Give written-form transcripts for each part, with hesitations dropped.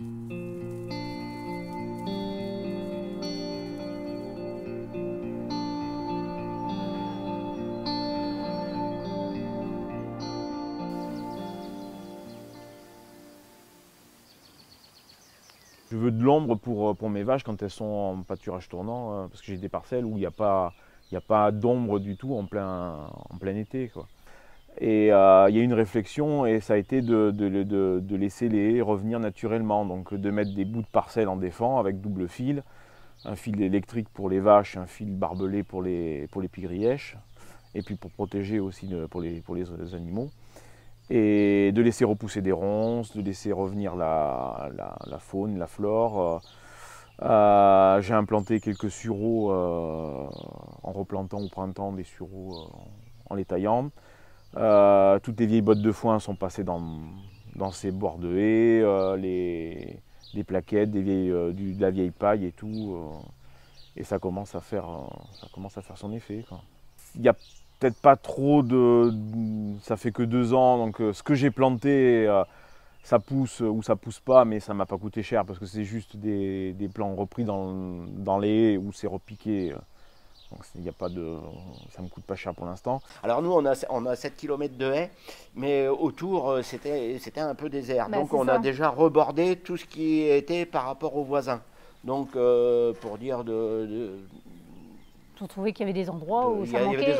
Je veux de l'ombre pour mes vaches quand elles sont en pâturage tournant, parce que j'ai des parcelles où il n'y a pas d'ombre du tout en plein été, quoi. Et il y a une réflexion et ça a été de laisser les haies revenir naturellement, donc de mettre des bouts de parcelles en défend avec double fil, un fil électrique pour les vaches, un fil barbelé pour les pigrièches, et puis pour protéger aussi pour les animaux. Et de laisser repousser des ronces, de laisser revenir la faune, la flore. J'ai implanté quelques sureaux en replantant au printemps des sureaux en les taillant. Toutes les vieilles bottes de foin sont passées dans ces bords de haies, les plaquettes, de la vieille paille et tout. Et ça commence à faire son effet, quoi. Il n'y a peut-être pas trop ça fait que 2 ans, donc ce que j'ai planté, ça pousse ou ça pousse pas, mais ça m'a pas coûté cher parce que c'est juste des plants repris dans les haies où c'est repiqué. Donc y a pas ça me coûte pas cher pour l'instant. Alors nous, on a 7 km de haies, mais autour, c'était un peu désert. Donc on a déjà rebordé tout ce qui était par rapport aux voisins. Donc pour dire on trouvait qu'il y avait des endroits où ça manquait,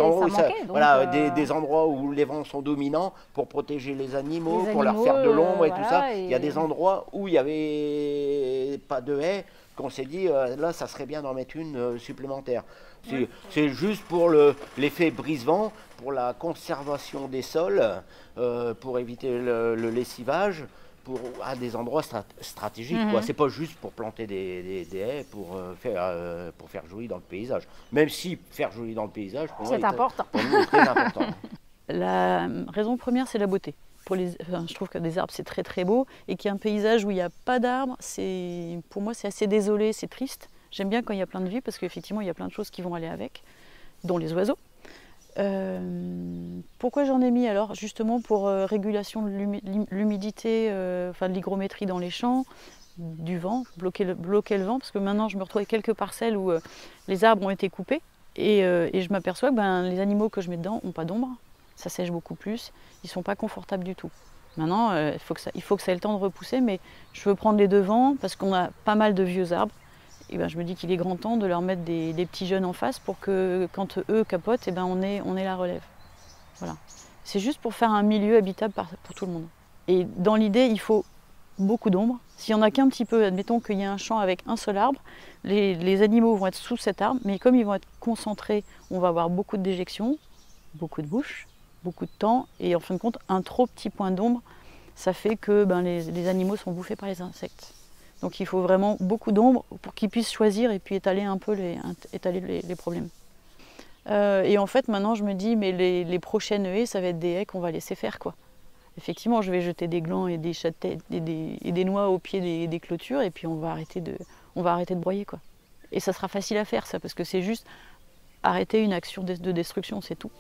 voilà, des endroits où les vents sont dominants pour protéger les animaux, pour leur faire de l'ombre et tout ça. Il y a des endroits où il n'y avait pas de haies, qu'on s'est dit, là, ça serait bien d'en mettre une supplémentaire. C'est juste pour l'effet brise-vent, pour la conservation des sols, pour éviter le lessivage, à des endroits stratégiques. C'est pas juste pour planter des haies pour faire joli dans le paysage. Même si faire joli dans le paysage, pour nous, c'est très important. La raison première, c'est la beauté. Je trouve que des arbres, c'est très très beau. Et qu'il y a un paysage où il n'y a pas d'arbres, pour moi, c'est assez désolé, c'est triste. J'aime bien quand il y a plein de vie, parce qu'effectivement, il y a plein de choses qui vont aller avec, dont les oiseaux. Pourquoi j'en ai mis alors? Justement pour régulation de l'humidité, de l'hygrométrie dans les champs, du vent, bloquer le vent, parce que maintenant je me retrouve avec quelques parcelles où les arbres ont été coupés et je m'aperçois que les animaux que je mets dedans n'ont pas d'ombre, ça sèche beaucoup plus, ils ne sont pas confortables du tout. Maintenant, il faut que ça ait le temps de repousser, mais je veux prendre les devants parce qu'on a pas mal de vieux arbres. Et je me dis qu'il est grand temps de leur mettre des petits jeunes en face pour que quand eux capotent, on ait la relève. Voilà. C'est juste pour faire un milieu habitable pour tout le monde. Et dans l'idée, il faut beaucoup d'ombre. S'il n'y en a qu'un petit peu, admettons qu'il y a un champ avec un seul arbre, les animaux vont être sous cet arbre, mais comme ils vont être concentrés, on va avoir beaucoup de déjections, beaucoup de bouches, beaucoup de temps, et en fin de compte, un trop petit point d'ombre, ça fait que les animaux sont bouffés par les insectes. Donc il faut vraiment beaucoup d'ombre pour qu'ils puissent choisir et puis étaler un peu les problèmes. Et en fait, maintenant, je me dis, mais les prochaines haies, ça va être des haies qu'on va laisser faire, quoi. Effectivement, je vais jeter des glands et des châtaignes et des noix au pied des clôtures et puis on va arrêter de broyer, quoi. Et ça sera facile à faire, ça, parce que c'est juste arrêter une action de destruction, c'est tout.